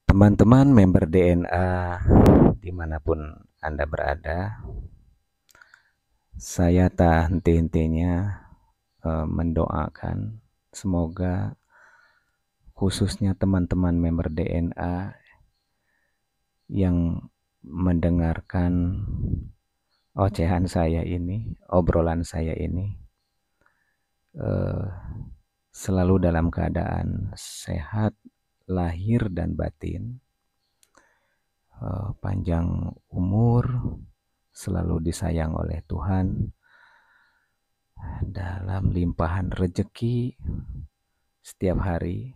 Teman-teman member DNA dimanapun Anda berada, saya tak henti-hentinya mendoakan semoga khususnya teman-teman member DNA yang mendengarkan ocehan saya ini, obrolan saya ini, selalu dalam keadaan sehat, lahir dan batin, panjang umur, selalu disayang oleh Tuhan, dalam limpahan rejeki setiap hari,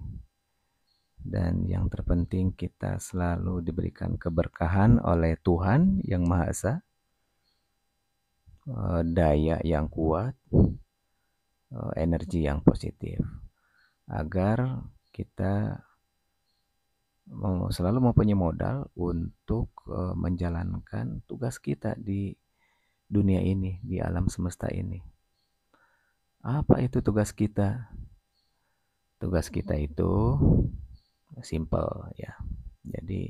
dan yang terpenting kita selalu diberikan keberkahan oleh Tuhan yang Maha Esa, daya yang kuat, energi yang positif, agar kita selalu mempunyai modal untuk menjalankan tugas kita di dunia ini, di alam semesta ini. Apa itu tugas kita? Tugas kita itu simple ya. Jadi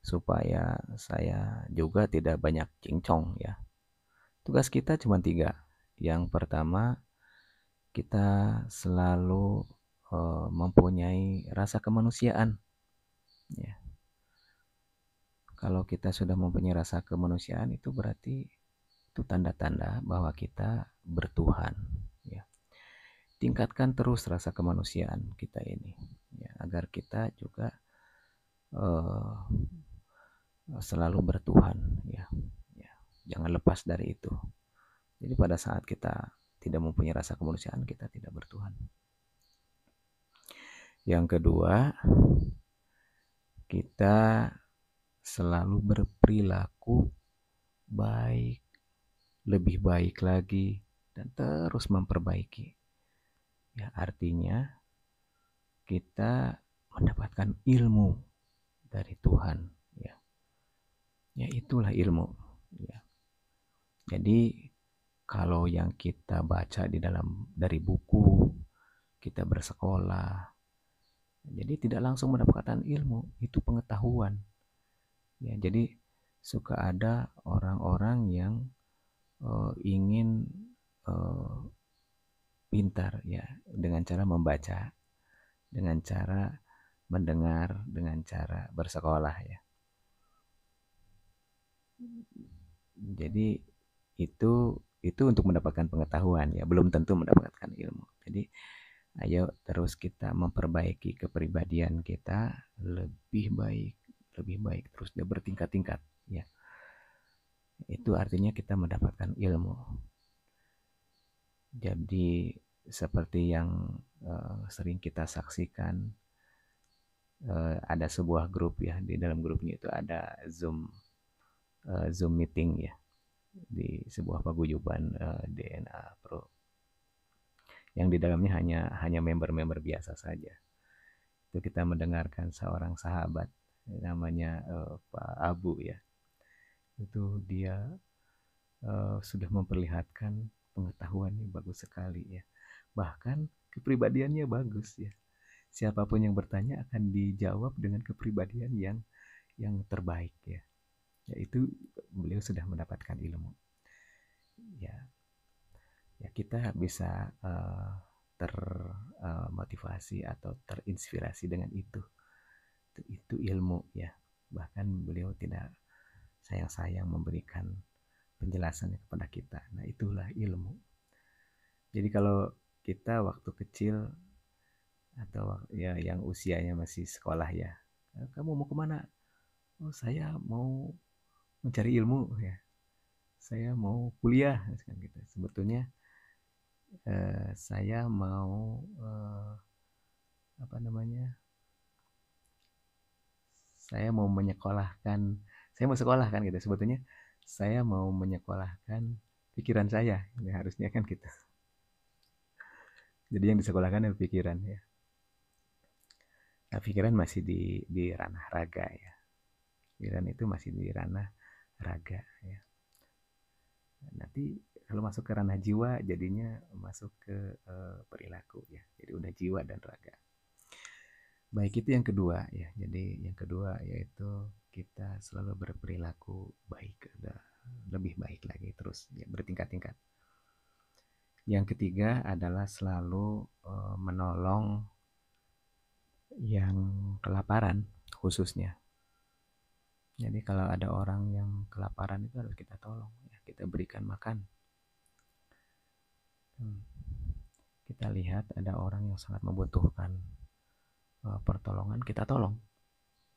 supaya saya juga tidak banyak cincong ya. Tugas kita cuma 3. Yang pertama, kita selalu mempunyai rasa kemanusiaan. Ya. Kalau kita sudah mempunyai rasa kemanusiaan itu berarti itu tanda-tanda bahwa kita bertuhan. Ya. Tingkatkan terus rasa kemanusiaan kita ini, ya, agar kita juga selalu bertuhan. Ya. Ya. Jangan lepas dari itu. Jadi pada saat kita tidak mempunyai rasa kemanusiaan, kita tidak bertuhan. Yang kedua, kita selalu berperilaku baik, lebih baik lagi, dan terus memperbaiki. Ya, artinya kita mendapatkan ilmu dari Tuhan. Ya, ya itulah ilmu. Ya. Jadi kalau yang kita baca dari buku, kita bersekolah, jadi tidak langsung mendapatkan ilmu, itu pengetahuan. Ya, jadi suka ada orang-orang yang ingin pintar ya dengan cara membaca, dengan cara mendengar, dengan cara bersekolah ya. Jadi itu untuk mendapatkan pengetahuan ya, belum tentu mendapatkan ilmu. Jadi ayo terus kita memperbaiki kepribadian kita lebih baik terus dia bertingkat-tingkat ya. Itu artinya kita mendapatkan ilmu. Jadi seperti yang sering kita saksikan, ada sebuah grup ya, di dalam grupnya itu ada Zoom meeting ya, di sebuah paguyuban DNA Pro, yang di dalamnya hanya member-member biasa saja. Itu kita mendengarkan seorang sahabat namanya Pak Abu ya. Itu dia sudah memperlihatkan pengetahuannya bagus sekali ya. Bahkan kepribadiannya bagus ya. Siapapun yang bertanya akan dijawab dengan kepribadian yang terbaik ya. Yaitu beliau sudah mendapatkan ilmu. Ya, ya kita bisa termotivasi atau terinspirasi dengan itu. Itu ilmu ya. Bahkan beliau tidak sayang-sayang memberikan penjelasannya kepada kita. Nah, itulah ilmu. Jadi kalau kita waktu kecil atau ya yang usianya masih sekolah ya, kamu mau kemana? Oh, saya mau mencari ilmu ya. Saya mau kuliah gitu. Sebetulnya saya mau apa namanya? Saya mau menyekolahkan, saya mau sekolah kan gitu. Sebetulnya saya mau menyekolahkan pikiran saya. Ya, harusnya kan gitu. Jadi yang disekolahkan adalah pikiran ya. Nah, pikiran masih di ranah raga ya. Pikiran itu masih di ranah raga ya. Nanti kalau masuk ke ranah jiwa jadinya masuk ke perilaku ya. Jadi udah jiwa dan raga. Baik itu yang kedua ya. Jadi yang kedua yaitu kita selalu berperilaku baik, lebih baik lagi terus ya, bertingkat-tingkat. Yang ketiga adalah selalu menolong yang kelaparan khususnya. Jadi kalau ada orang yang kelaparan itu harus kita tolong, ya, kita berikan makan. Kita lihat ada orang yang sangat membutuhkan pertolongan, kita tolong.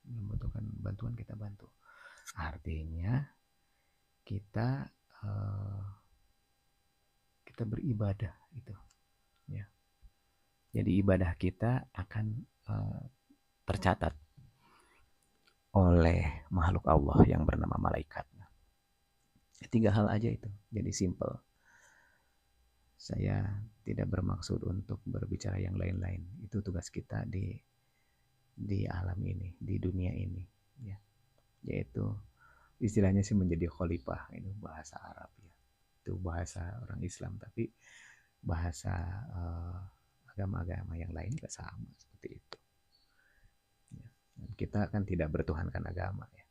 Membutuhkan bantuan, kita bantu. Artinya kita kita beribadah itu, ya. Jadi ibadah kita akan tercatat oleh makhluk Allah yang bernama malaikat. Tiga hal aja itu, jadi simple. Saya tidak bermaksud untuk berbicara yang lain-lain. Itu tugas kita di alam ini, di dunia ini, ya. Yaitu istilahnya sih menjadi khalifah, itu bahasa Arab ya. Itu bahasa orang Islam, tapi bahasa agama-agama yang lain juga sama seperti itu. Ya. Dan kita kan tidak bertuhankan agama ya.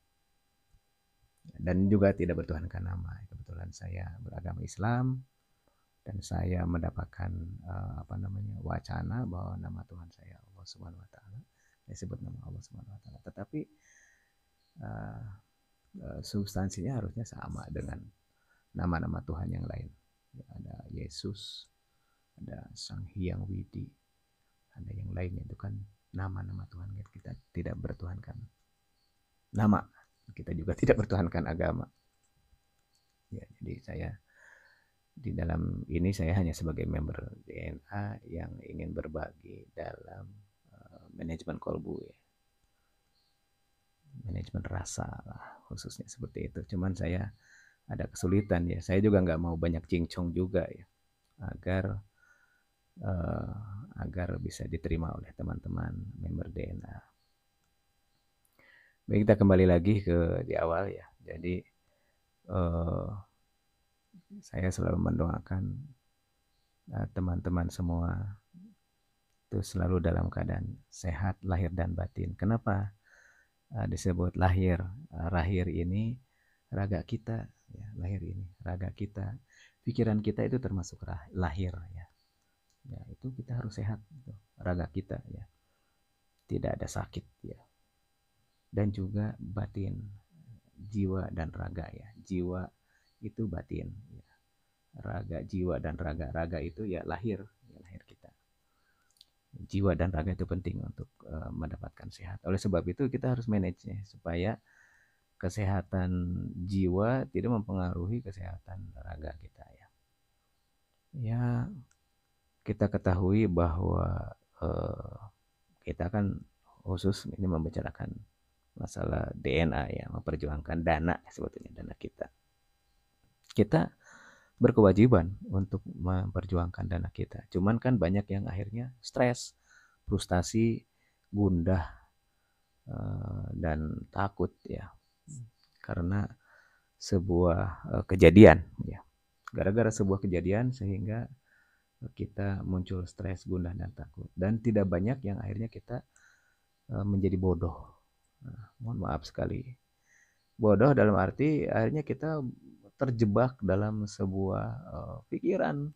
Dan juga tidak bertuhankan nama. Kebetulan saya beragama Islam dan saya mendapatkan wacana bahwa nama Tuhan saya Allah Subhanahu wa taala. Saya sebut nama Allah Subhanahu wa taala. Tetapi substansinya harusnya sama dengan nama-nama Tuhan yang lain. Ada Yesus, ada Sang Hyang Widi, ada yang lainnya, itu kan nama-nama Tuhan. Kita tidak bertuhankan nama, kita juga tidak bertuhankan agama. Ya, jadi saya di dalam ini saya hanya sebagai member DNA yang ingin berbagi dalam manajemen kolbu ya. Manajemen rasa lah khususnya seperti itu. Cuman saya ada kesulitan ya. Saya juga nggak mau banyak cincong juga ya, agar bisa diterima oleh teman-teman member DNA. Baik, kita kembali lagi ke di awal ya. Jadi saya selalu mendoakan teman-teman semua itu selalu dalam keadaan sehat lahir dan batin. Kenapa disebut lahir? Lahir ini raga kita, ya, lahir ini raga kita, pikiran kita itu termasuk lahir ya. Ya, itu kita harus sehat itu, raga kita ya. Tidak ada sakit ya. Dan juga batin, jiwa dan raga ya. Jiwa itu batin ya. Raga, jiwa dan raga. Raga itu ya lahir kita. Jiwa dan raga itu penting untuk mendapatkan sehat. Oleh sebab itu kita harus manage-nya supaya kesehatan jiwa tidak mempengaruhi kesehatan raga kita ya. Ya, kita ketahui bahwa kita kan khusus ini membicarakan masalah DNA ya, memperjuangkan dana sebetulnya, dana kita. Kita berkewajiban untuk memperjuangkan dana kita. Cuman kan banyak yang akhirnya stres, frustasi, gundah, dan takut ya. Karena sebuah kejadian ya. Gara-gara sebuah kejadian sehingga kita muncul stres, gundah, dan takut. Dan tidak banyak yang akhirnya kita menjadi bodoh. Nah, mohon maaf sekali. Bodoh dalam arti akhirnya kita terjebak dalam sebuah pikiran.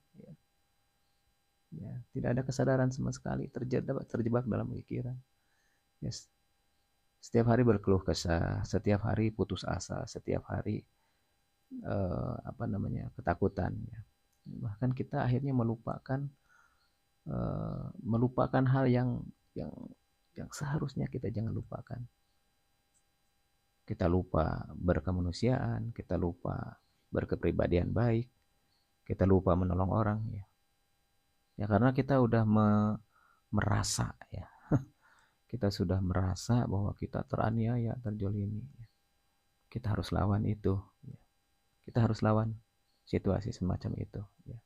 Ya, tidak ada kesadaran sama sekali, terjebak dalam pikiran. Yes. Setiap hari berkeluh kesah, setiap hari putus asa, setiap hari ketakutan. Ya. Bahkan kita akhirnya melupakan hal yang seharusnya kita jangan lupakan. Kita lupa berkemanusiaan, kita lupa berkepribadian baik, kita lupa menolong orang ya. Ya karena kita udah merasa ya. Kita sudah merasa bahwa kita teraniaya, terjolimi. Kita harus lawan itu. Ya. Kita harus lawan situasi semacam itu. Ya.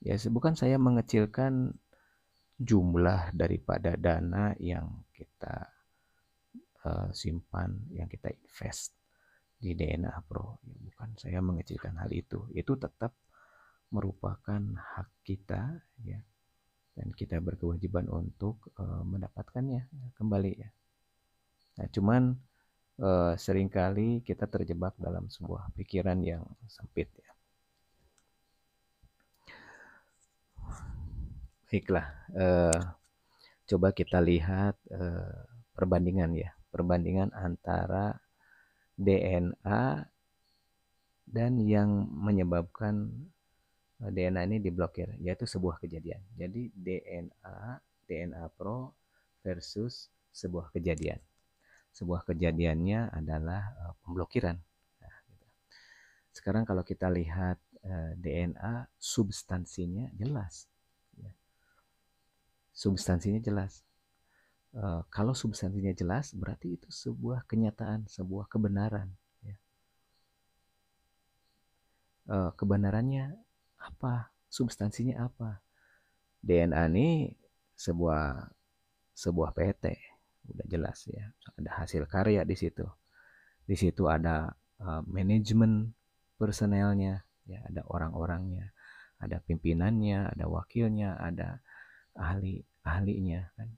Ya, bukan saya mengecilkan jumlah daripada dana yang kita simpan, yang kita invest di DNA Pro. Ya, bukan saya mengecilkan hal itu. Itu tetap merupakan hak kita ya, dan kita berkewajiban untuk mendapatkannya kembali ya. Nah, cuman seringkali kita terjebak dalam sebuah pikiran yang sempit ya. Baiklah, coba kita lihat perbandingan ya, perbandingan antara DNA dan yang menyebabkan DNA ini diblokir, yaitu sebuah kejadian. Jadi DNA Pro versus sebuah kejadian. Sebuah kejadiannya adalah pemblokiran. Nah, gitu. Sekarang kalau kita lihat DNA, substansinya jelas. Ya. Substansinya jelas. Kalau substansinya jelas, berarti itu sebuah kenyataan, sebuah kebenaran. Ya. Kebenarannya apa? Substansinya apa? DNA ini sebuah PT, udah jelas ya. Ada hasil karya di situ. Di situ ada manajemen personelnya, ya, ada orang-orangnya, ada pimpinannya, ada wakilnya, ada ahli-ahlinya kan.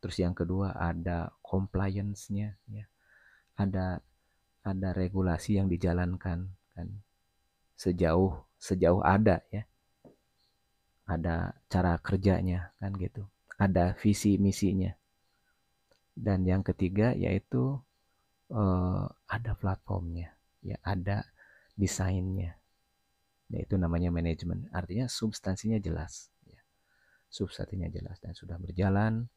Terus yang kedua ada compliance-nya ya. Ada regulasi yang dijalankan kan. Sejauh ada ya. Ada cara kerjanya kan gitu. Ada visi misinya. Dan yang ketiga yaitu ada platformnya, ya, ada desainnya. Yaitu namanya manajemen. Artinya substansinya jelas, ya. Substansinya jelas dan sudah berjalan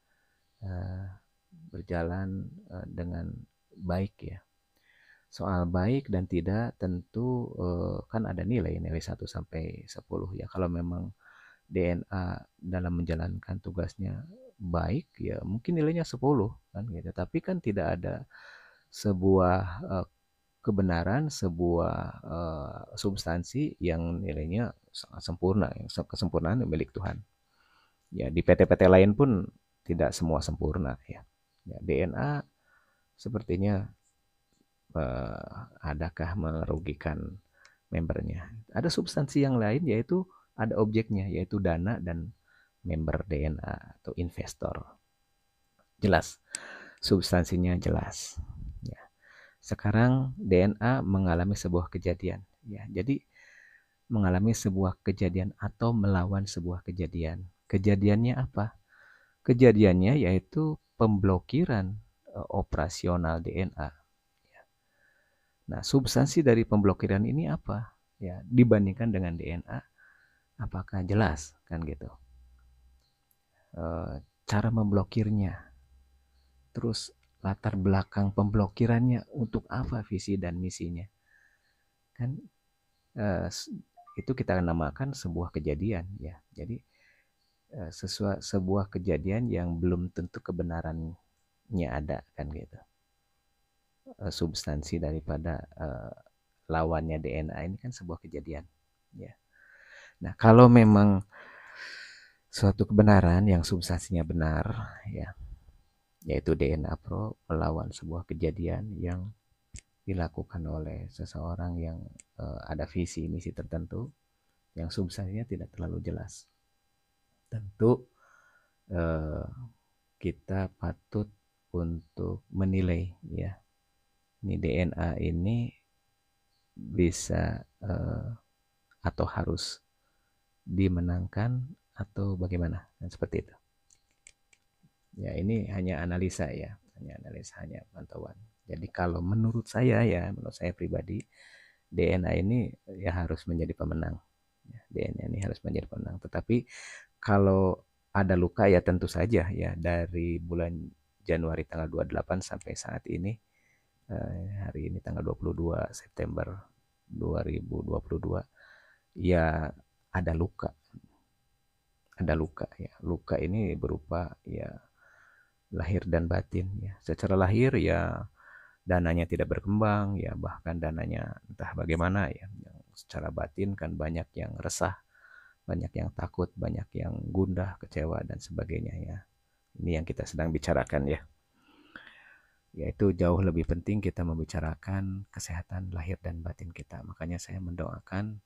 dengan baik ya. Soal baik dan tidak tentu kan ada nilai 1 sampai 10 ya. Kalau memang DNA dalam menjalankan tugasnya baik ya mungkin nilainya 10 kan gitu. Tapi kan tidak ada sebuah kebenaran, sebuah substansi yang nilainya sangat sempurna, yang kesempurnaan milik Tuhan. Ya di PT-PT lain pun tidak semua sempurna ya. Ya DNA sepertinya adakah merugikan membernya. Ada substansi yang lain yaitu ada objeknya yaitu dana dan member DNA atau investor. Jelas, substansinya jelas. Ya. Sekarang DNA mengalami sebuah kejadian. Ya, jadi mengalami sebuah kejadian atau melawan sebuah kejadian. Kejadiannya apa? Kejadiannya yaitu pemblokiran operasional DNA. Nah, substansi dari pemblokiran ini apa? Ya, dibandingkan dengan DNA, apakah jelas kan gitu? Cara memblokirnya, terus latar belakang pemblokirannya untuk apa visi dan misinya, kan itu kita namakan sebuah kejadian ya. Jadi sebuah kejadian yang belum tentu kebenarannya ada kan gitu. Substansi daripada lawannya DNA ini kan sebuah kejadian ya. Nah, kalau memang suatu kebenaran yang substansinya benar ya, yaitu DNA Pro melawan sebuah kejadian yang dilakukan oleh seseorang yang ada visi misi tertentu yang substansinya tidak terlalu jelas. Tentu kita patut untuk menilai ya, ini DNA ini bisa atau harus dimenangkan atau bagaimana, dan seperti itu. Ya ini hanya analisa ya, hanya pantauan. Jadi kalau menurut saya pribadi, DNA ini ya harus menjadi pemenang. DNA ini harus menjadi pemenang. Tetapi kalau ada luka ya tentu saja ya, dari bulan Januari tanggal 28 sampai saat ini, hari ini tanggal 22 September 2022, ya ada luka. Ada luka ya. Luka ini berupa ya lahir dan batin ya. Secara lahir ya dananya tidak berkembang ya, bahkan dananya entah bagaimana ya. Yang secara batin kan banyak yang resah, banyak yang takut, banyak yang gundah, kecewa dan sebagainya ya. Ini yang kita sedang bicarakan ya. Yaitu jauh lebih penting kita membicarakan kesehatan lahir dan batin kita. Makanya saya mendoakan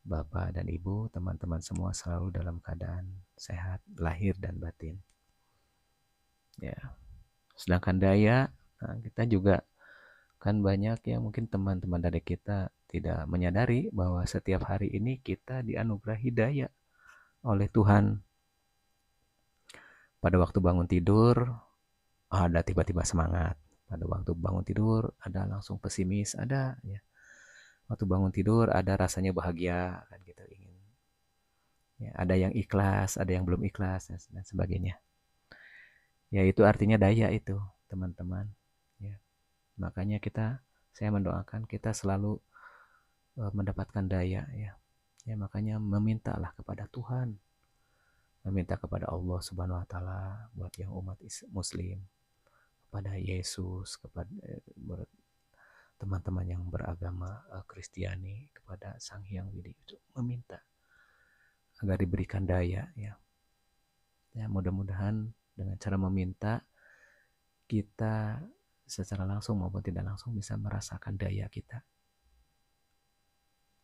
Bapak dan Ibu, teman-teman semua selalu dalam keadaan sehat, lahir dan batin. Ya. Sedangkan daya, nah kita juga kan banyak ya mungkin teman-teman dari kita tidak menyadari bahwa setiap hari ini kita dianugerahi daya oleh Tuhan. Pada waktu bangun tidur, ada tiba-tiba semangat. Pada waktu bangun tidur, ada langsung pesimis, ada ya. Waktu bangun tidur, ada rasanya bahagia, kan kita ingin. Ya, ada yang ikhlas, ada yang belum ikhlas, dan sebagainya. Ya itu artinya daya itu, teman-teman. Ya, makanya saya mendoakan kita selalu mendapatkan daya ya. Ya makanya memintalah kepada Tuhan, meminta kepada Allah Subhanahu wa taala buat yang umat muslim, kepada Yesus, kepada teman-teman yang beragama Kristiani, kepada Sang Hyang Widi itu meminta agar diberikan daya ya. Ya mudah-mudahan dengan cara meminta kita secara langsung maupun tidak langsung bisa merasakan daya kita.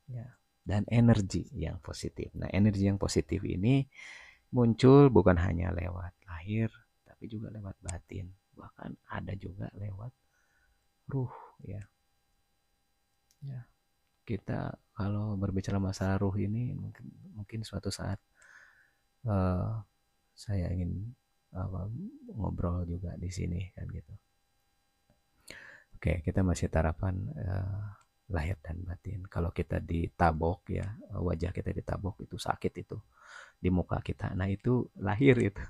Ya, dan energi yang positif. Nah, energi yang positif ini muncul bukan hanya lewat lahir, tapi juga lewat batin. Bahkan ada juga lewat ruh, ya. Ya, kita kalau berbicara masalah ruh ini mungkin suatu saat saya ingin ngobrol juga di sini kan gitu. Oke, kita masih tarapan lahir dan batin. Kalau kita ditabok ya, wajah kita ditabok itu sakit itu di muka kita. Nah itu lahir itu,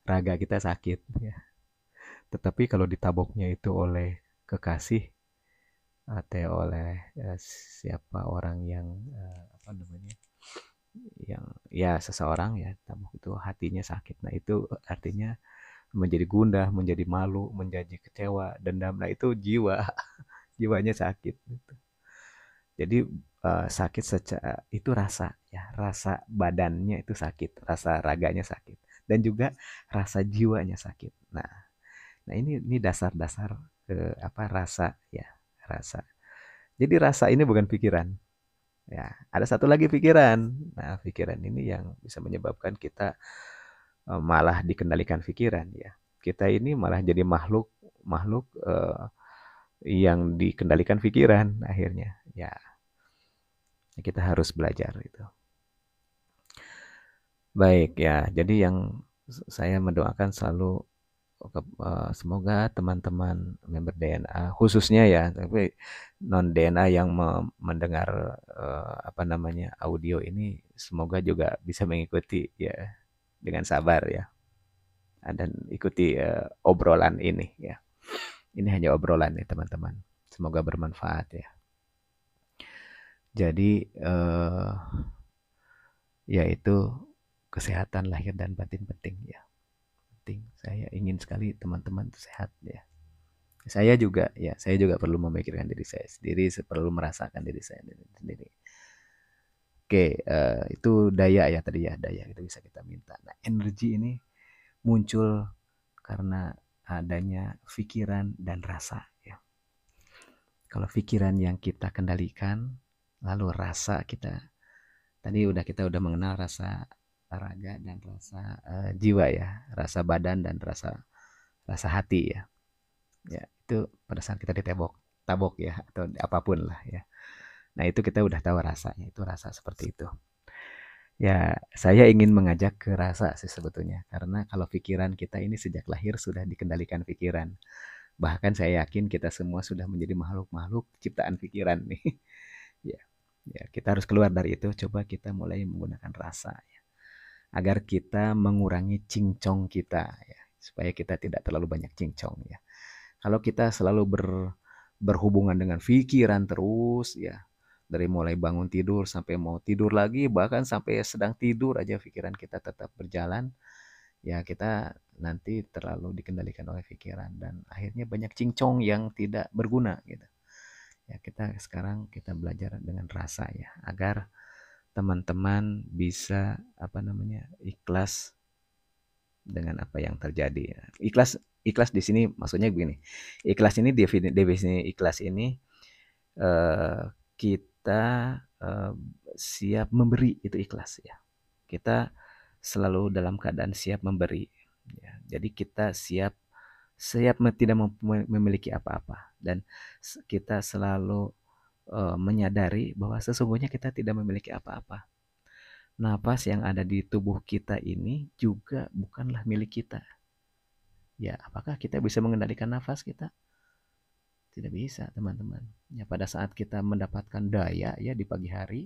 raga kita sakit ya. Tetapi kalau ditaboknya itu oleh kekasih atau oleh siapa orang yang apa namanya, yang ya seseorang ya tabok itu hatinya sakit. Nah itu artinya menjadi gundah, menjadi malu, menjadi kecewa, dendam. Nah itu jiwa, jiwanya sakit. Gitu. Jadi sakit secara itu rasa ya, rasa badannya itu sakit, rasa raganya sakit, dan juga rasa jiwanya sakit. Nah ini dasar-dasar apa rasa ya, rasa. Jadi rasa ini bukan pikiran. Ya, ada satu lagi pikiran. Nah, pikiran ini yang bisa menyebabkan kita malah dikendalikan pikiran ya. Kita ini malah jadi makhluk makhluk yang dikendalikan pikiran akhirnya. Ya, kita harus belajar itu. Baik ya, jadi yang saya mendoakan selalu semoga teman-teman member DNA khususnya ya, tapi non DNA yang mendengar apa namanya audio ini semoga juga bisa mengikuti ya dengan sabar ya, dan ikuti obrolan ini ya. Ini hanya obrolan ya teman-teman. Semoga bermanfaat ya. Jadi yaitu kesehatan lahir dan batin penting ya. Penting. Saya ingin sekali teman-teman sehat ya. Saya juga perlu memikirkan diri saya sendiri, perlu merasakan diri saya sendiri. Oke, itu daya ya tadi ya, daya itu bisa kita minta. Nah, energi ini muncul karena adanya pikiran dan rasa ya. Kalau pikiran yang kita kendalikan, lalu rasa kita udah mengenal rasa raga dan rasa jiwa ya, rasa badan dan rasa hati ya. Ya, itu pada saat kita tabok ya atau apapun lah ya. Nah, itu kita udah tahu rasanya, itu rasa seperti itu. Ya, saya ingin mengajak ke rasa sih sebetulnya. Karena kalau pikiran kita ini sejak lahir sudah dikendalikan pikiran. Bahkan saya yakin kita semua sudah menjadi makhluk-makhluk ciptaan pikiran nih. Ya, ya, kita harus keluar dari itu. Coba kita mulai menggunakan rasa ya. Agar kita mengurangi cincong kita ya, supaya kita tidak terlalu banyak cincong ya. Kalau kita selalu berhubungan dengan pikiran terus ya, dari mulai bangun tidur sampai mau tidur lagi, bahkan sampai sedang tidur aja pikiran kita tetap berjalan, ya kita nanti terlalu dikendalikan oleh pikiran dan akhirnya banyak cincong yang tidak berguna gitu. Ya kita belajar dengan rasa ya, agar teman-teman bisa apa namanya ikhlas dengan apa yang terjadi. Ikhlas ikhlas di sini maksudnya begini. Ikhlas ini definisi ikhlas ini kita uh, siap memberi itu ikhlas ya. Kita selalu dalam keadaan siap memberi. Ya. Jadi kita siap tidak memiliki apa-apa dan kita selalu menyadari bahwa sesungguhnya kita tidak memiliki apa-apa. Napas yang ada di tubuh kita ini juga bukanlah milik kita. Ya, apakah kita bisa mengendalikan nafas kita? Tidak bisa, teman-teman. Ya, pada saat kita mendapatkan daya ya di pagi hari,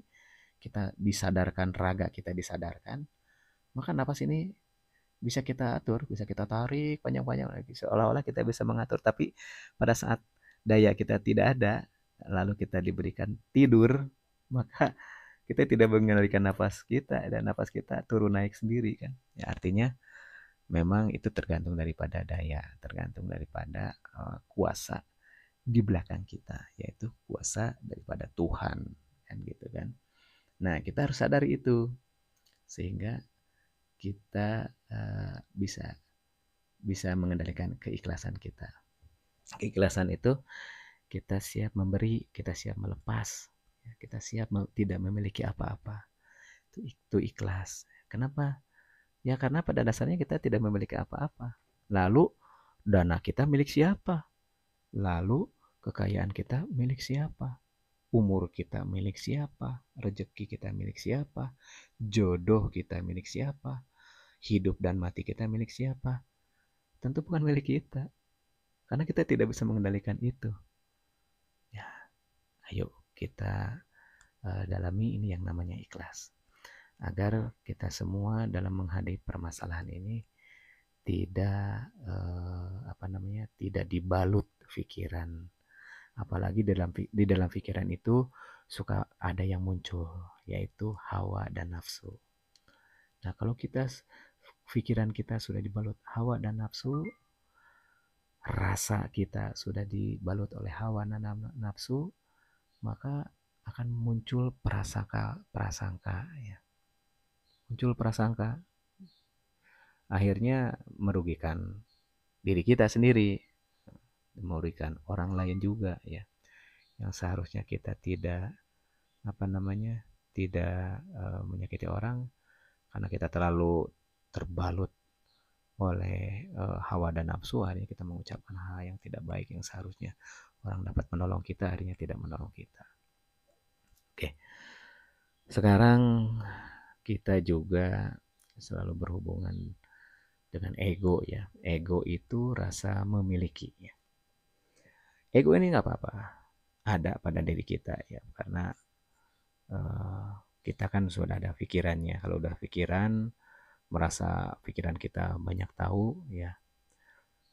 kita disadarkan, raga kita disadarkan, maka nafas ini bisa kita atur, bisa kita tarik panjang-panjang lagi. Seolah-olah kita bisa mengatur, tapi pada saat daya kita tidak ada, lalu kita diberikan tidur, maka kita tidak mengendalikan nafas kita dan nafas kita turun naik sendiri kan. Ya, artinya memang itu tergantung daripada daya, tergantung daripada kuasa di belakang kita, yaitu kuasa daripada Tuhan kan gitu kan. Nah, kita harus sadari itu sehingga kita bisa mengendalikan keikhlasan kita. Keikhlasan itu kita siap memberi, kita siap melepas, kita siap tidak memiliki apa-apa. Itu ikhlas. Kenapa? Ya karena pada dasarnya kita tidak memiliki apa-apa. Lalu dana kita milik siapa? Lalu kekayaan kita milik siapa? Umur kita milik siapa? Rezeki kita milik siapa? Jodoh kita milik siapa? Hidup dan mati kita milik siapa? Tentu bukan milik kita. Karena kita tidak bisa mengendalikan itu. Ya, ayo kita dalami ini yang namanya ikhlas. Agar kita semua dalam menghadapi permasalahan ini tidak tidak dibalut pikiran. Apalagi di dalam pikiran itu suka ada yang muncul, yaitu hawa dan nafsu. Nah, kalau pikiran kita sudah dibalut hawa dan nafsu, rasa kita sudah dibalut oleh hawa dan nafsu, maka akan muncul prasangka ya. Muncul prasangka, akhirnya merugikan diri kita sendiri, merugikan orang lain juga ya. Yang seharusnya kita tidak tidak menyakiti orang karena kita terlalu terbalut oleh hawa dan nafsu, akhirnya kita mengucapkan hal yang tidak baik yang seharusnya orang dapat menolong kita, akhirnya tidak menolong kita. Oke, sekarang kita juga selalu berhubungan dengan ego ya. Ego itu rasa memiliki ya. Ego ini nggak apa-apa, ada pada diri kita ya, karena kita kan sudah ada pikirannya. Kalau udah pikiran, merasa pikiran kita banyak tahu ya,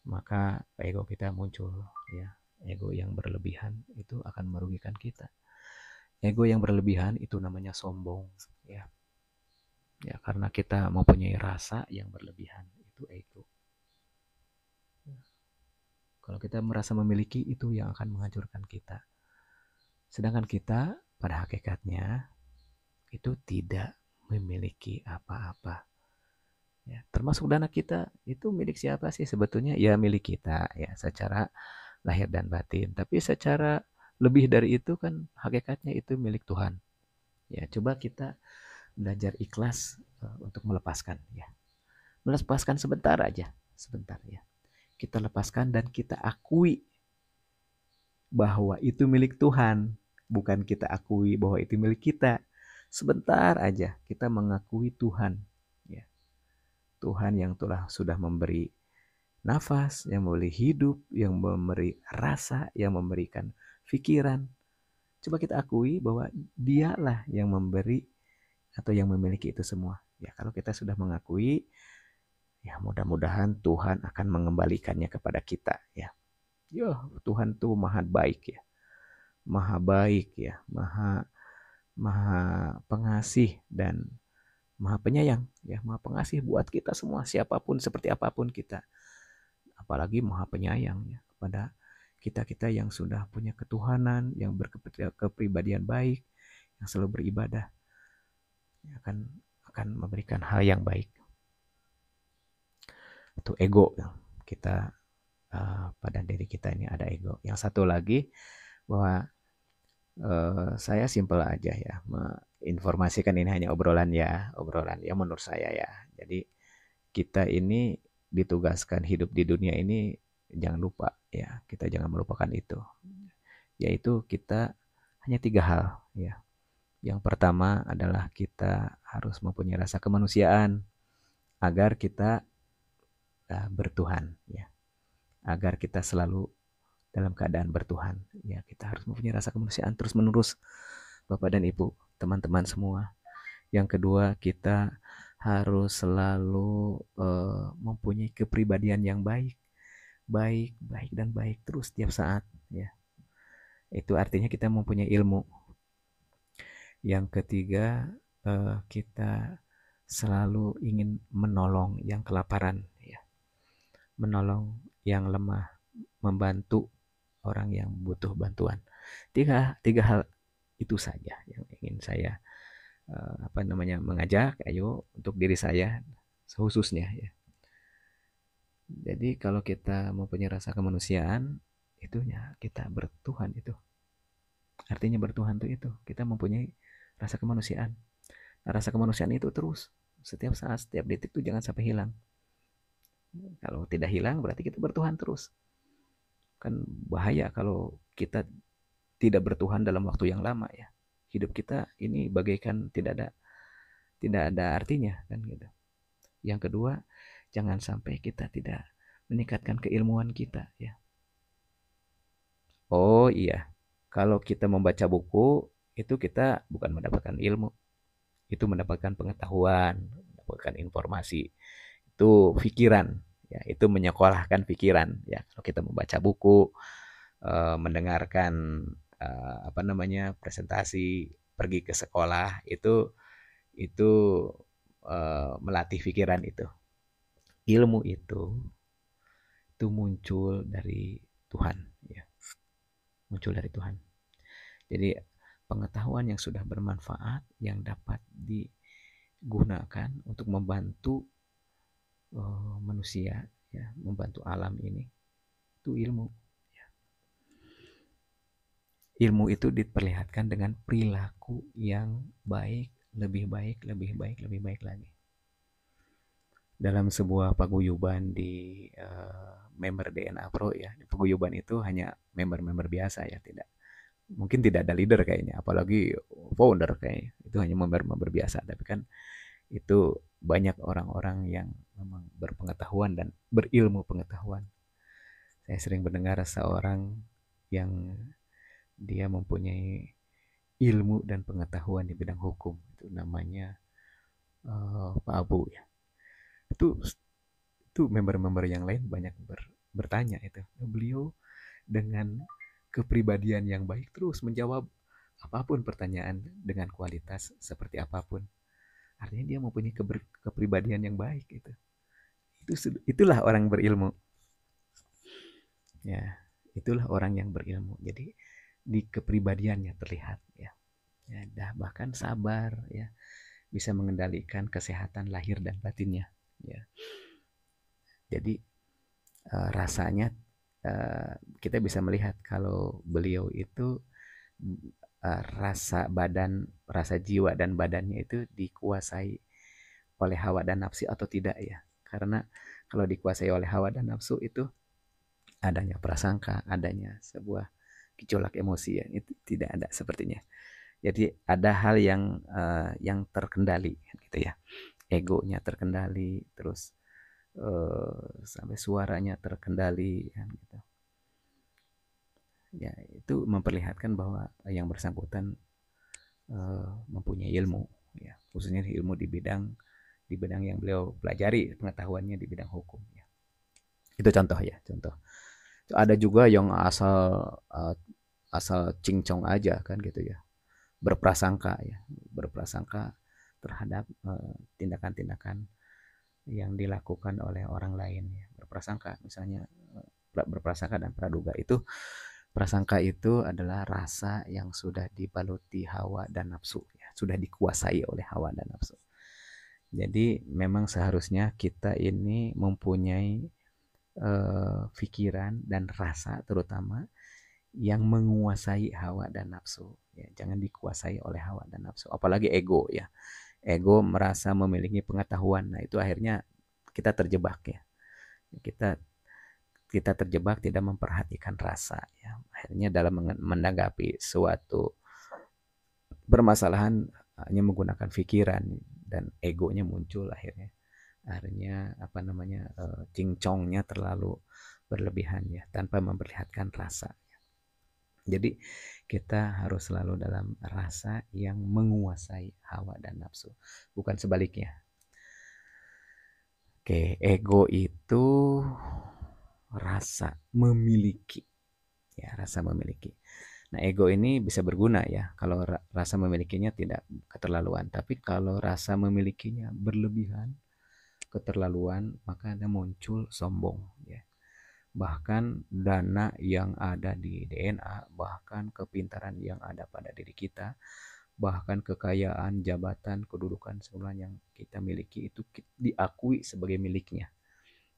maka ego kita muncul ya. Ego yang berlebihan itu akan merugikan kita. Ego yang berlebihan itu namanya sombong ya. Ya, karena kita mempunyai rasa yang berlebihan, itu ego. Kalau kita merasa memiliki, itu yang akan menghancurkan kita. Sedangkan kita pada hakikatnya itu tidak memiliki apa-apa. Ya, termasuk dana kita itu milik siapa sih sebetulnya? Ya milik kita ya secara lahir dan batin. Tapi secara lebih dari itu kan hakikatnya itu milik Tuhan. Ya, coba kita belajar ikhlas untuk melepaskan ya. Melepaskan sebentar aja, sebentar ya. Kita lepaskan dan kita akui bahwa itu milik Tuhan, bukan kita akui bahwa itu milik kita. Sebentar aja kita mengakui Tuhan, ya. Tuhan yang sudah memberi nafas, yang memberi hidup, yang memberi rasa, yang memberikan pikiran. Coba kita akui bahwa Dialah yang memberi atau yang memiliki itu semua. Ya, kalau kita sudah mengakui, ya mudah-mudahan Tuhan akan mengembalikannya kepada kita, ya. Yo, Tuhan tuh maha baik ya. Maha baik ya, maha pengasih dan maha penyayang ya, maha pengasih buat kita semua, siapapun seperti apapun kita. Apalagi maha penyayang ya kepada kita-kita yang sudah punya ketuhanan, yang berkepribadian baik, yang selalu beribadah, ya, akan memberikan hal yang baik. Itu ego kita pada diri kita ini ada ego. Yang satu lagi bahwa Saya simpel aja ya, menginformasikan ini hanya obrolan ya menurut saya ya. Jadi kita ini ditugaskan hidup di dunia ini jangan lupa ya, kita jangan melupakan itu. Yaitu kita hanya 3 hal ya. Yang pertama adalah kita harus mempunyai rasa kemanusiaan agar kita bertuhan ya. Agar kita selalu dalam keadaan bertuhan. Ya, kita harus mempunyai rasa kemanusiaan terus-menerus Bapak dan Ibu, teman-teman semua. Yang kedua, kita harus selalu mempunyai kepribadian yang baik, baik, baik dan baik terus setiap saat. Ya, itu artinya kita mempunyai ilmu. Yang ketiga, kita selalu ingin menolong yang kelaparan, ya, menolong yang lemah, membantu orang yang butuh bantuan. Tiga hal itu saja yang ingin saya mengajak, ayo untuk diri saya khususnya ya. Jadi kalau kita mempunyai rasa kemanusiaan, itunya kita bertuhan itu. Artinya bertuhan itu kita mempunyai rasa kemanusiaan. Nah, rasa kemanusiaan itu terus setiap saat, setiap detik itu jangan sampai hilang. Kalau tidak hilang berarti kita bertuhan terus. Kan bahaya kalau kita tidak bertuhan dalam waktu yang lama ya. Hidup kita ini bagaikan tidak ada artinya kan gitu. Yang kedua, jangan sampai kita tidak meningkatkan keilmuan kita ya. Oh iya, kalau kita membaca buku itu kita bukan mendapatkan ilmu, itu mendapatkan pengetahuan, mendapatkan informasi. Itu pikiran ya, itu menyekolahkan pikiran ya. Kalau kita membaca buku, mendengarkan presentasi, pergi ke sekolah itu melatih pikiran itu. Ilmu itu muncul dari Tuhan ya, muncul dari Tuhan. Jadi pengetahuan yang sudah bermanfaat yang dapat digunakan untuk membantu manusia ya, membantu alam ini itu ilmu. Ilmu itu diperlihatkan dengan perilaku yang baik, lebih baik, lebih baik, lebih baik lagi. Dalam sebuah paguyuban di member DNA Pro ya, di paguyuban itu hanya member-member biasa ya, mungkin tidak ada leader kayaknya, apalagi founder kayaknya. Itu hanya member-member biasa, tapi kan itu banyak orang-orang yang memang berpengetahuan dan berilmu pengetahuan. Saya sering mendengar seorang yang dia mempunyai ilmu dan pengetahuan di bidang hukum, itu namanya Pak Abu ya. Itu member-member yang lain banyak bertanya itu. Beliau dengan kepribadian yang baik terus menjawab apapun pertanyaan dengan kualitas seperti apapun. Artinya dia mempunyai kepribadian yang baik itu. Itulah orang berilmu. Ya, itulah orang yang berilmu. Jadi di kepribadiannya terlihat ya. Ya, bahkan sabar ya, bisa mengendalikan kesehatan lahir dan batinnya ya. Jadi rasanya kita bisa melihat kalau beliau itu rasa jiwa dan badannya itu dikuasai oleh hawa dan nafsu atau tidak ya. Karena kalau dikuasai oleh hawa dan nafsu itu adanya prasangka, adanya sebuah gejolak emosi ya, itu tidak ada sepertinya. Jadi ada hal yang terkendali gitu ya. Egonya terkendali, terus sampai suaranya terkendali kan gitu. Ya, itu memperlihatkan bahwa yang bersangkutan mempunyai ilmu ya, khususnya ilmu di bidang yang beliau pelajari, pengetahuannya di bidang hukum ya. Itu contoh ya, contoh. Ada juga yang asal cincong aja kan gitu ya. Berprasangka ya, berprasangka terhadap tindakan-tindakan yang dilakukan oleh orang lain ya. Berprasangka misalnya, berprasangka dan praduga itu. Prasangka itu adalah rasa yang sudah dibaluti hawa dan nafsu ya, sudah dikuasai oleh hawa dan nafsu. Jadi memang seharusnya kita ini mempunyai pikiran dan rasa terutama yang menguasai hawa dan nafsu. Ya, jangan dikuasai oleh hawa dan nafsu. Apalagi ego ya. Ego merasa memiliki pengetahuan. Nah, itu akhirnya kita terjebak ya. Kita kita terjebak tidak memperhatikan rasa ya. Akhirnya dalam menanggapi suatu permasalahan hanya menggunakan pikiran dan egonya muncul akhirnya. Akhirnya apa namanya cincongnya terlalu berlebihan ya tanpa memperlihatkan rasa. Jadi kita harus selalu dalam rasa yang menguasai hawa dan nafsu, bukan sebaliknya. Oke, ego itu rasa memiliki, ya rasa memiliki. Nah, ego ini bisa berguna ya kalau rasa memilikinya tidak keterlaluan. Tapi kalau rasa memilikinya berlebihan, keterlaluan, maka ada muncul sombong ya. Bahkan dana yang ada di DNA, bahkan kepintaran yang ada pada diri kita, bahkan kekayaan, jabatan, kedudukan semua yang kita miliki itu diakui sebagai miliknya.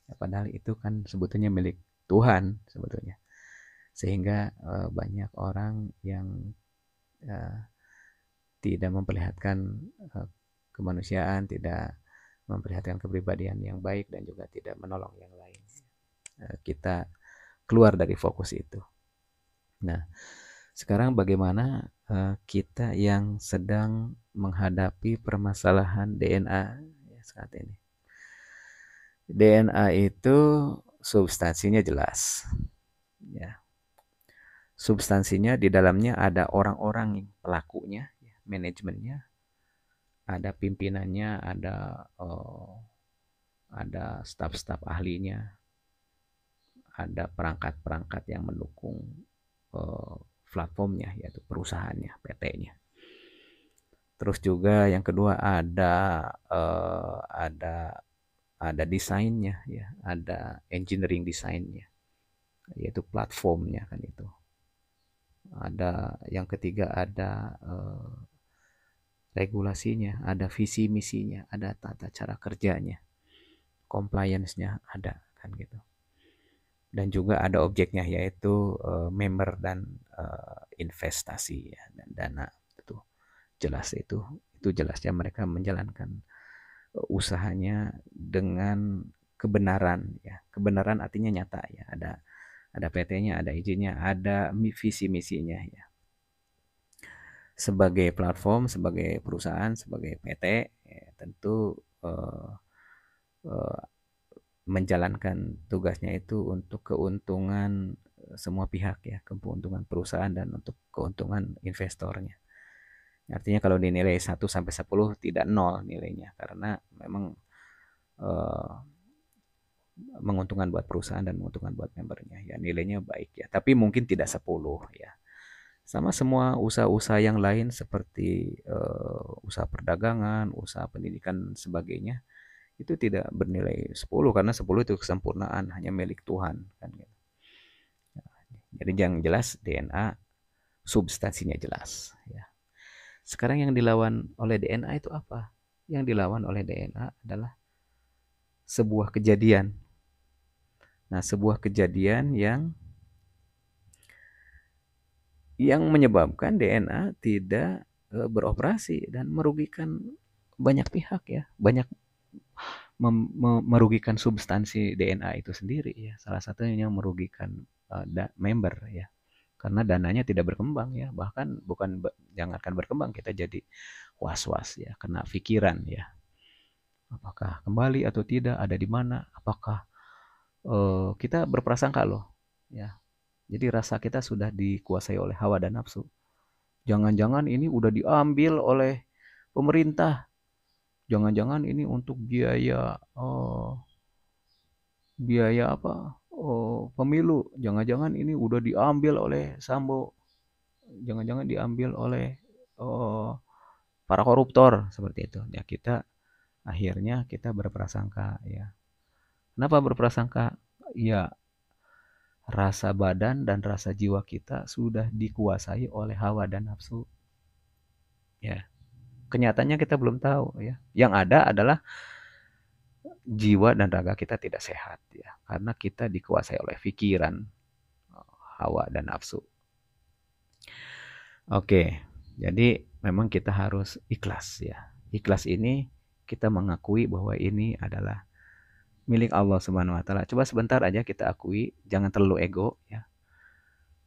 Ya, padahal itu kan sebetulnya milik Tuhan sebetulnya. Sehingga banyak orang yang uh, tidak memperlihatkan kemanusiaan, tidak memperlihatkan kepribadian yang baik dan juga tidak menolong yang lain. Kita keluar dari fokus itu. Nah, sekarang bagaimana kita yang sedang menghadapi permasalahan DNA saat ini? DNA itu substansinya jelas. Ya. Substansinya di dalamnya ada orang-orang pelakunya, manajemennya, ada pimpinannya, ada staf-staf ahlinya, ada perangkat-perangkat yang mendukung platformnya, yaitu perusahaannya, PT-nya. Terus juga yang kedua ada desainnya, ya, ada engineering desainnya, yaitu platformnya kan itu. Ada yang ketiga ada regulasinya, ada visi misinya, ada tata cara kerjanya, compliance-nya ada kan gitu. Dan juga ada objeknya yaitu member dan investasi ya, dan dana itu jelas itu jelasnya mereka menjalankan usahanya dengan kebenaran ya. Kebenaran artinya nyata ya, ada PT-nya, ada izinnya, ada visi misinya ya. Sebagai platform, sebagai perusahaan, sebagai PT ya, tentu menjalankan tugasnya itu untuk keuntungan semua pihak ya, keuntungan perusahaan dan untuk keuntungan investornya. Artinya kalau dinilai 1 sampai 10 tidak 0 nilainya karena memang menguntungkan buat perusahaan dan menguntungkan buat membernya ya, nilainya baik ya. Tapi mungkin tidak 10 ya. Sama semua usaha-usaha yang lain seperti usaha perdagangan, usaha pendidikan sebagainya itu tidak bernilai 10 karena 10 itu kesempurnaan hanya milik Tuhan kan gitu. Jadi yang jelas DNA substansinya jelas ya. Sekarang yang dilawan oleh DNA itu apa? Yang dilawan oleh DNA adalah sebuah kejadian. Nah, sebuah kejadian yang menyebabkan DNA tidak beroperasi dan merugikan banyak pihak ya, banyak merugikan substansi DNA itu sendiri ya. Salah satunya yang merugikan member ya. Karena dananya tidak berkembang ya, bahkan bukan jangankan berkembang, kita jadi was-was ya, kena pikiran ya. Apakah kembali atau tidak, ada di mana, apakah kita berprasangka loh ya. Jadi rasa kita sudah dikuasai oleh hawa dan nafsu. Jangan-jangan ini udah diambil oleh pemerintah. Jangan-jangan ini untuk biaya apa? Pemilu. Jangan-jangan ini udah diambil oleh Sambo. Jangan-jangan diambil oleh para koruptor seperti itu. Ya kita akhirnya kita berprasangka ya. Kenapa berprasangka? Ya rasa badan dan rasa jiwa kita sudah dikuasai oleh hawa dan nafsu. Ya. Kenyataannya kita belum tahu ya. Yang ada adalah jiwa dan raga kita tidak sehat ya, karena kita dikuasai oleh pikiran, hawa dan nafsu. Oke, jadi memang kita harus ikhlas ya. Ikhlas ini kita mengakui bahwa ini adalah milik Allah Subhanahu wa taala. Coba sebentar aja kita akui, jangan terlalu ego ya,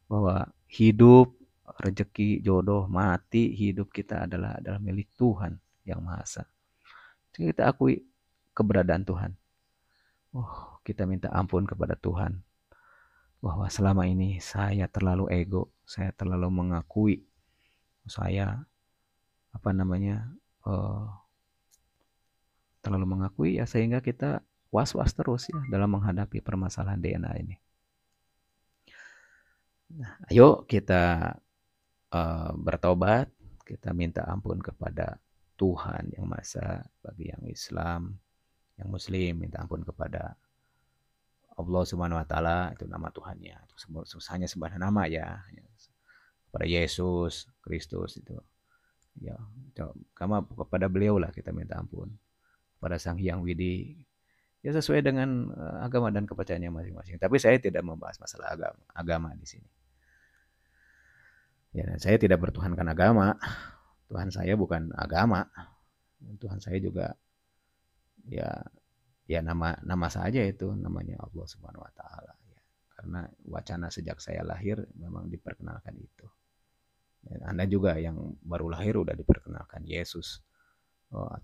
bahwa hidup, rezeki, jodoh, mati, hidup kita adalah milik Tuhan yang Maha Esa. Jadi kita akui keberadaan Tuhan. Oh, kita minta ampun kepada Tuhan bahwa selama ini saya terlalu ego, saya terlalu mengakui saya apa namanya eh, terlalu mengakui ya sehingga kita was-was terus ya dalam menghadapi permasalahan DNA ini. Nah, ayo kita bertobat, kita minta ampun kepada Tuhan yang Maha Esa, bagi yang Islam, yang Muslim minta ampun kepada Allah Subhanahu wa taala, itu nama Tuhannya. Itu hanya sebuah nama ya. Kepada Yesus, Kristus itu. Ya, kepada beliau lah kita minta ampun. Pada Sang Hyang Widi, ya sesuai dengan agama dan kepercayaannya masing-masing. Tapi saya tidak membahas masalah agama di sini. Ya, saya tidak bertuhankan agama. Tuhan saya bukan agama. Tuhan saya juga ya ya nama saja itu namanya Allah Subhanahu wa taala ya. Karena wacana sejak saya lahir memang diperkenalkan itu. Dan Anda juga yang baru lahir udah diperkenalkan Yesus.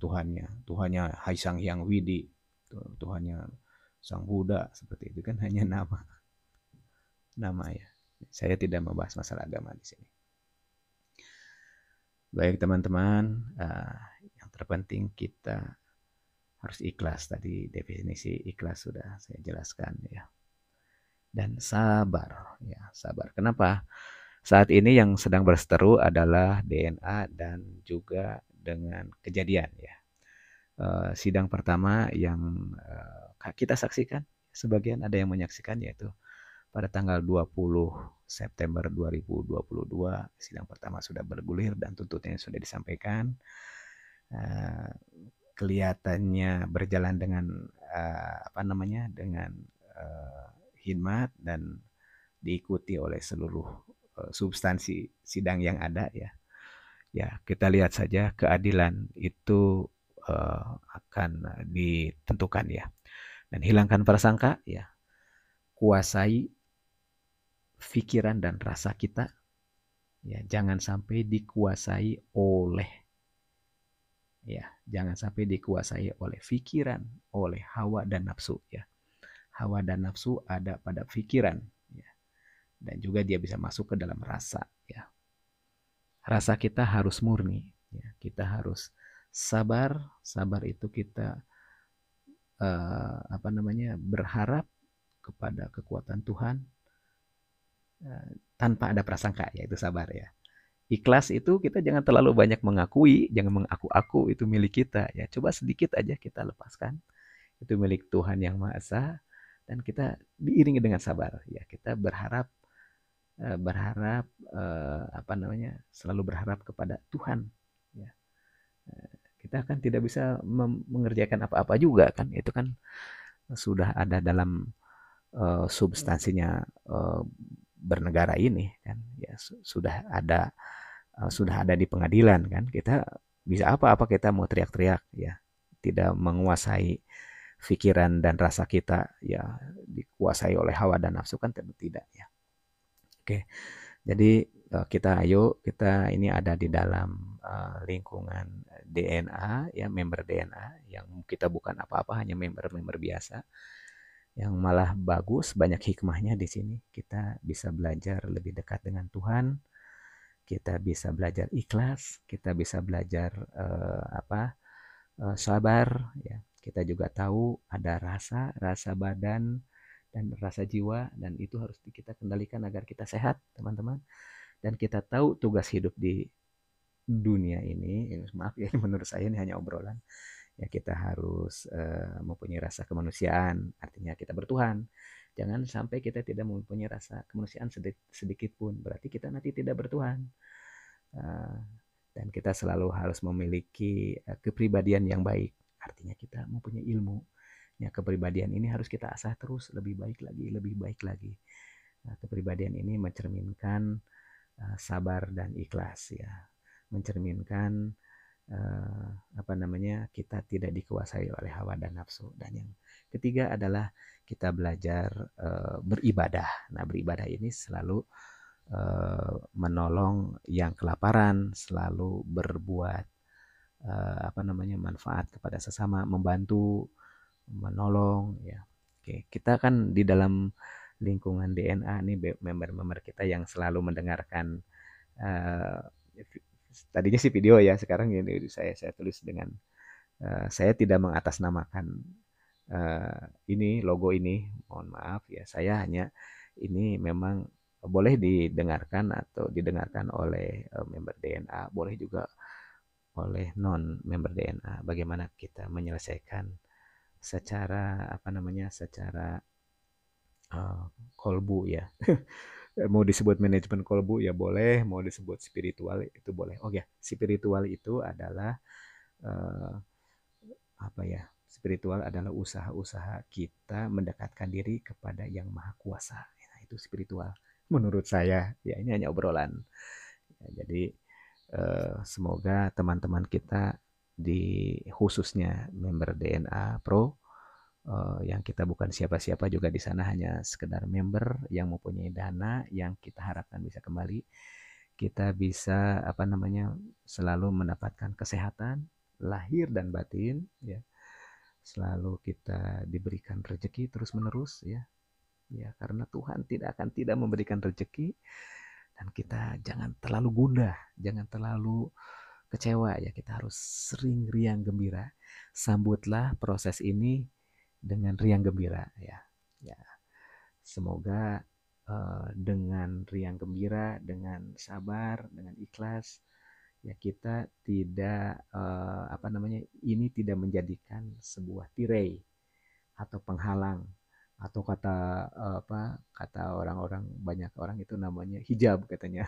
Tuhannya Hai Sang Hyang Widi, Tuhannya Sang Buddha, seperti itu kan hanya nama ya. Saya tidak membahas masalah agama di sini. Baik teman-teman, yang terpenting kita harus ikhlas. Tadi definisi ikhlas sudah saya jelaskan ya. Dan sabar ya, sabar. Kenapa? Saat ini yang sedang berseteru adalah DNA dan juga dengan kejadian ya. Sidang pertama yang kita saksikan, sebagian ada yang menyaksikan yaitu pada tanggal 20 September 2022 sidang pertama sudah bergulir dan tuntutannya sudah disampaikan. Kelihatannya berjalan dengan dengan hikmat dan diikuti oleh seluruh substansi sidang yang ada ya. Ya, kita lihat saja keadilan itu akan ditentukan ya. Dan hilangkan prasangka ya. Kuasai pikiran dan rasa kita ya, jangan sampai dikuasai oleh ya, jangan sampai dikuasai oleh pikiran, oleh hawa dan nafsu ya. Hawa dan nafsu ada pada pikiran ya. Dan juga dia bisa masuk ke dalam rasa ya. Rasa kita harus murni ya. Kita harus sabar. Sabar itu kita berharap kepada kekuatan Tuhan tanpa ada prasangka, yaitu sabar ya. Ikhlas itu kita jangan terlalu banyak mengakui, jangan mengaku-aku itu milik kita ya. Coba sedikit aja kita lepaskan. Itu milik Tuhan yang Maha Esa dan kita diiringi dengan sabar ya. Kita berharap selalu berharap kepada Tuhan ya. Kita kan tidak bisa mengerjakan apa-apa juga kan. Itu kan sudah ada dalam substansinya bernegara ini kan ya, sudah ada di pengadilan kan. Kita bisa apa kita mau teriak-teriak ya, tidak menguasai pikiran dan rasa kita ya, dikuasai oleh hawa dan nafsu kan tentu tidak ya. Oke, jadi kita ini ada di dalam lingkungan DNA ya, member DNA yang kita bukan apa-apa, hanya member-member biasa yang malah bagus, banyak hikmahnya di sini. Kita bisa belajar lebih dekat dengan Tuhan, kita bisa belajar ikhlas, kita bisa belajar sabar ya. Kita juga tahu ada rasa badan dan rasa jiwa, dan itu harus kita kendalikan agar kita sehat, teman-teman. Dan kita tahu tugas hidup di dunia ini, maaf ya menurut saya ini hanya obrolan. Ya kita harus mempunyai rasa kemanusiaan, artinya kita bertuhan. Jangan sampai kita tidak mempunyai rasa kemanusiaan sedikit pun, berarti kita nanti tidak bertuhan. Dan kita selalu harus memiliki kepribadian yang baik, artinya kita mempunyai ilmu. Ya, kepribadian ini harus kita asah terus, lebih baik lagi, lebih baik lagi. Nah, kepribadian ini mencerminkan sabar dan ikhlas ya, mencerminkan kita tidak dikuasai oleh hawa dan nafsu. Dan yang ketiga adalah kita belajar beribadah. Nah, beribadah ini selalu menolong yang kelaparan, selalu berbuat manfaat kepada sesama, membantu, menolong ya. Oke, kita kan di dalam lingkungan DNA nih, member-member kita yang selalu mendengarkan uh, tadinya sih video ya, sekarang ini saya tulis dengan saya tidak mengatasnamakan ini logo ini, mohon maaf ya, saya hanya ini memang boleh didengarkan atau didengarkan oleh member DNA, boleh juga oleh non member DNA, bagaimana kita menyelesaikan secara secara uh, kolbu ya. Mau disebut manajemen kolbu ya boleh, mau disebut spiritual itu boleh. Oh ya, spiritual itu adalah uh, apa ya? Spiritual adalah usaha-usaha kita mendekatkan diri kepada yang maha kuasa. Nah, itu spiritual. Menurut saya, ya ini hanya obrolan. Ya, jadi semoga teman-teman kita di khususnya member DNA Pro yang kita bukan siapa-siapa juga di sana, hanya sekedar member yang mempunyai dana yang kita harapkan bisa kembali, kita bisa selalu mendapatkan kesehatan lahir dan batin ya, selalu kita diberikan rezeki terus menerus ya, ya karena Tuhan tidak memberikan rezeki, dan kita jangan terlalu gundah, jangan terlalu kecewa ya, kita harus sering riang gembira. Sambutlah proses ini dengan riang gembira ya. Ya, semoga dengan riang gembira, dengan sabar, dengan ikhlas ya, kita tidak ini tidak menjadikan sebuah tirai atau penghalang, atau kata orang-orang, banyak orang itu namanya hijab katanya.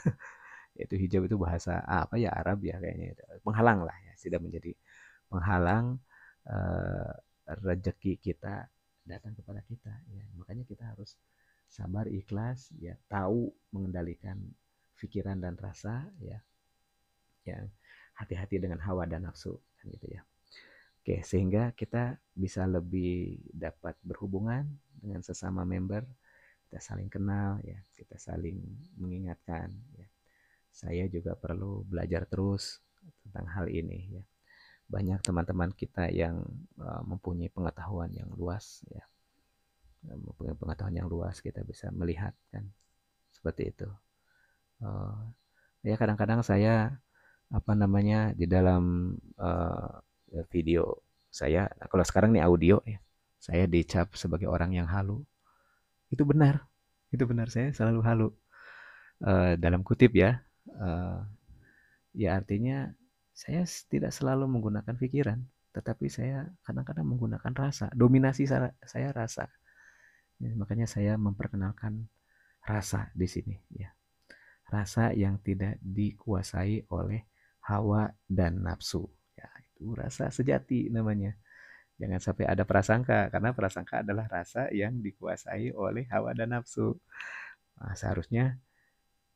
Yaitu hijab itu bahasa apa ya, Arab ya kayaknya, itu penghalang lah ya, tidak menjadi penghalang eh, rezeki kita datang kepada kita ya. Makanya kita harus sabar, ikhlas ya, tahu mengendalikan pikiran dan rasa ya, yang hati-hati dengan hawa dan nafsu kan gitu ya. Oke, sehingga kita bisa lebih dapat berhubungan dengan sesama member, kita saling kenal ya, kita saling mengingatkan ya. Saya juga perlu belajar terus tentang hal ini ya. Banyak teman-teman kita yang mempunyai pengetahuan yang luas ya, mempunyai pengetahuan yang luas, kita bisa melihat kan seperti itu. Uh, ya kadang-kadang saya di dalam video saya, nah kalau sekarang nih audio ya, saya dicap sebagai orang yang halu. Itu benar, saya selalu halu dalam kutip ya. Uh, Ya artinya saya tidak selalu menggunakan pikiran, tetapi saya kadang-kadang menggunakan rasa. Dominasi saya rasa. Ya, makanya saya memperkenalkan rasa di sini ya. Rasa yang tidak dikuasai oleh hawa dan nafsu. Ya, itu rasa sejati namanya. Jangan sampai ada prasangka, karena prasangka adalah rasa yang dikuasai oleh hawa dan nafsu. Nah, seharusnya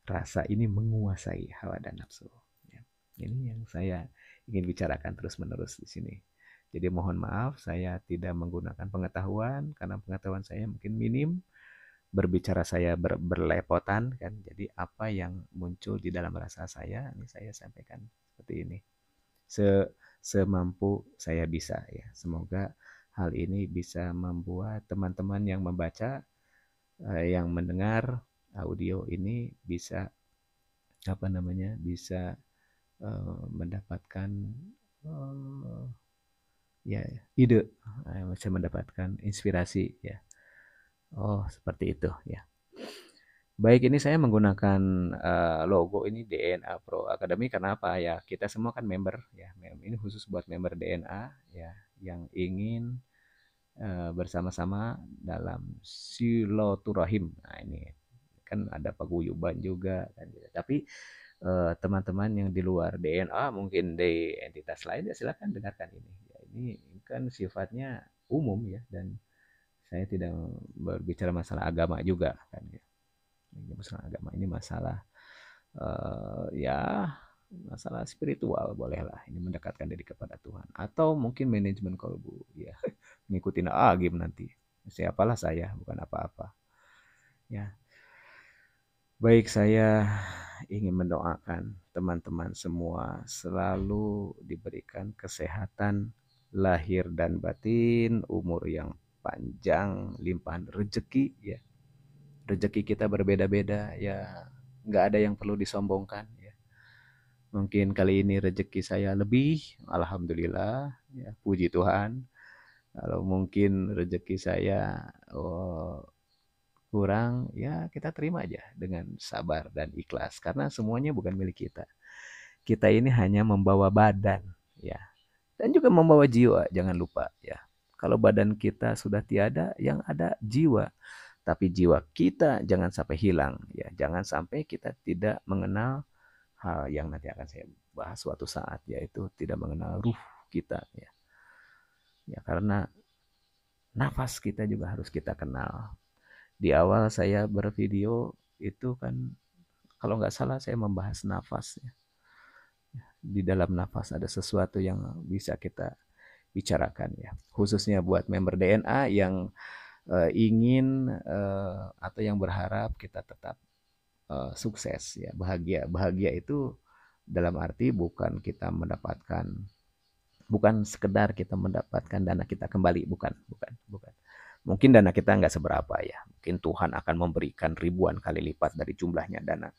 rasa ini menguasai hawa dan nafsu. Ya, ini yang saya ingin bicarakan terus-menerus di sini. Jadi mohon maaf saya tidak menggunakan pengetahuan, karena pengetahuan saya mungkin minim, berbicara saya berlepotan kan. Jadi apa yang muncul di dalam rasa saya ini saya sampaikan seperti ini. Semampu saya bisa ya. Semoga hal ini bisa membuat teman-teman yang membaca, yang mendengar audio ini bisa bisa mendapatkan uh, ya ide, bisa mendapatkan inspirasi ya. Oh seperti itu ya. Baik, ini saya menggunakan logo ini DNA Pro Academy karena apa ya? Kita semua kan member ya. Ini khusus buat member DNA ya, yang ingin bersama-sama dalam silaturahim. Nah ini kan ada paguyuban juga kan gitu. Tapi teman-teman yang di luar DNA, mungkin di entitas lain, ya silakan dengarkan ini. Ya, ini kan sifatnya umum ya, dan saya tidak berbicara masalah agama juga kan ya. Ini masalah agama, ini masalah Ya masalah spiritual bolehlah ini mendekatkan diri kepada Tuhan atau mungkin manajemen kolbu ya ngikutin agim nanti siapalah saya bukan apa-apa ya. Baik, saya ingin mendoakan teman-teman semua selalu diberikan kesehatan lahir dan batin, umur yang panjang, limpahan rezeki ya. Rezeki kita berbeda-beda ya, nggak ada yang perlu disombongkan ya. Mungkin kali ini rezeki saya lebih, alhamdulillah ya, puji Tuhan. Kalau mungkin rezeki saya kurang, ya kita terima aja dengan sabar dan ikhlas karena semuanya bukan milik kita. Kita ini hanya membawa badan ya dan juga membawa jiwa, jangan lupa ya. Kalau badan kita sudah tiada, yang ada jiwa. Tapi jiwa kita jangan sampai hilang ya. Jangan sampai kita tidak mengenal hal yang nanti akan saya bahas suatu saat yaitu tidak mengenal ruh kita ya. Ya karena nafas kita juga harus kita kenal. Di awal saya bervideo itu kan kalau nggak salah saya membahas nafas ya. Di dalam nafas ada sesuatu yang bisa kita bicarakan ya. Khususnya buat member DNA yang ingin atau yang berharap kita tetap sukses ya, bahagia. Bahagia itu dalam arti bukan kita mendapatkan bukan sekedar kita mendapatkan dana kita kembali, bukan. Mungkin dana kita nggak seberapa ya. Mungkin Tuhan akan memberikan ribuan kali lipat dari jumlahnya dana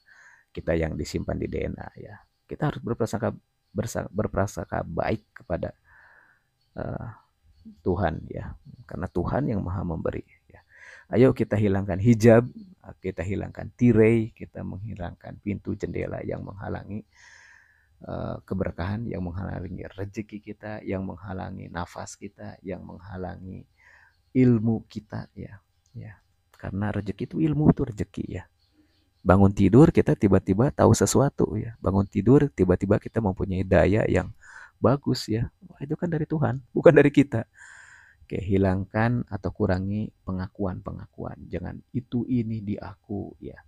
kita yang disimpan di DNA ya. Kita harus berprasangka baik kepada uh, Tuhan ya, karena Tuhan yang maha memberi ya. Ayo kita hilangkan hijab, kita hilangkan tirai, kita menghilangkan pintu jendela yang menghalangi keberkahan, yang menghalangi rezeki kita, yang menghalangi nafas kita, yang menghalangi ilmu kita ya. Ya. Karena rezeki itu ilmu itu rezeki ya. Bangun tidur kita tiba-tiba tahu sesuatu ya. Bangun tidur tiba-tiba kita mempunyai daya yang bagus ya. Wah, itu kan dari Tuhan, bukan dari kita. Oke, hilangkan atau kurangi pengakuan-pengakuan. Jangan itu ini di aku ya.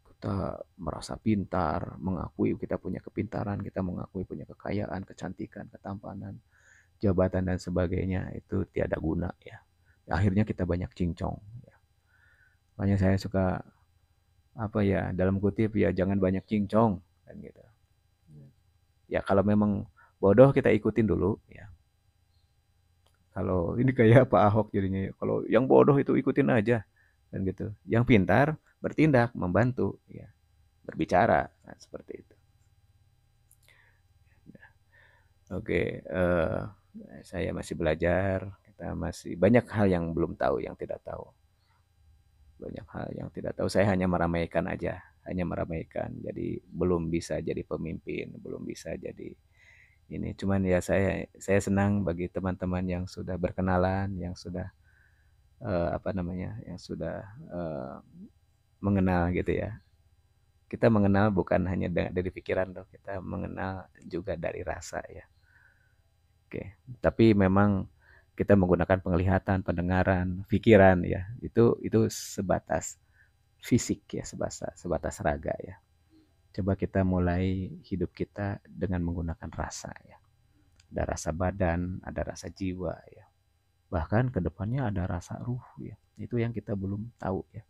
Kita merasa pintar, mengakui kita punya kepintaran, kita mengakui punya kekayaan, kecantikan, ketampanan, jabatan dan sebagainya itu tiada guna ya. Akhirnya kita banyak cincong ya. Makanya saya suka apa ya dalam kutip ya jangan banyak cincong kan gitu. Ya kalau memang bodoh kita ikutin dulu ya. Kalau ini kayak Pak Ahok jadinya ya. Kalau yang bodoh itu ikutin aja kan gitu. Yang pintar bertindak, membantu ya, berbicara nah, seperti itu. Oke, saya masih belajar, kita masih banyak hal yang belum tahu, yang tidak tahu. Banyak hal yang tidak tahu. Saya hanya meramaikan aja, hanya meramaikan. Jadi belum bisa jadi pemimpin, belum bisa jadi ini. Cuman ya saya senang bagi teman-teman yang sudah berkenalan, yang sudah apa namanya, yang sudah mengenal gitu ya. Kita mengenal bukan hanya dari pikiran loh, kita mengenal juga dari rasa ya. Oke, tapi memang kita menggunakan penglihatan, pendengaran, pikiran ya. Itu sebatas fisik ya, sebatas raga ya. Coba kita mulai hidup kita dengan menggunakan rasa ya. Ada rasa badan, ada rasa jiwa ya. Bahkan ke depannya ada rasa ruh ya. Itu yang kita belum tahu ya.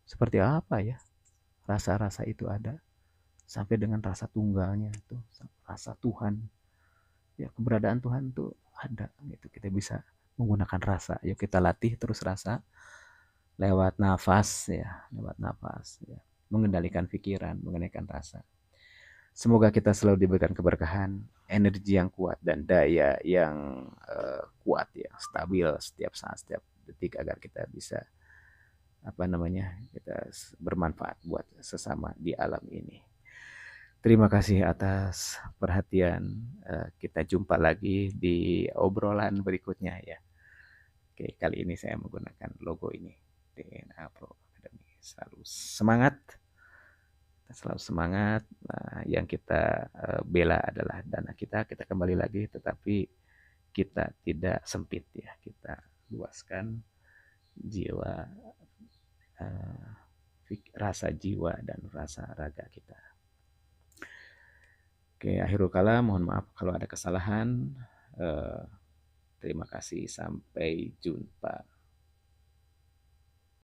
Seperti apa ya rasa-rasa itu ada sampai dengan rasa tunggalnya itu, rasa Tuhan. Ya keberadaan Tuhan tuh ada gitu. Kita bisa menggunakan rasa. Yuk kita latih terus rasa lewat nafas ya, lewat nafas ya. Mengendalikan pikiran, mengendalikan rasa. Semoga kita selalu diberikan keberkahan, energi yang kuat dan daya yang kuat ya, stabil setiap saat, setiap detik agar kita bisa apa namanya kita bermanfaat buat sesama di alam ini. Terima kasih atas perhatian. Kita jumpa lagi di obrolan berikutnya ya. Oke, kali ini saya menggunakan logo ini DNA Pro Academy. Selalu semangat, selalu semangat. Nah, yang kita bela adalah dana kita. Kita kembali lagi, tetapi kita tidak sempit ya. Kita luaskan jiwa, rasa jiwa dan rasa raga kita. Oke, akhirul kalam, mohon maaf kalau ada kesalahan. Terima kasih, sampai jumpa.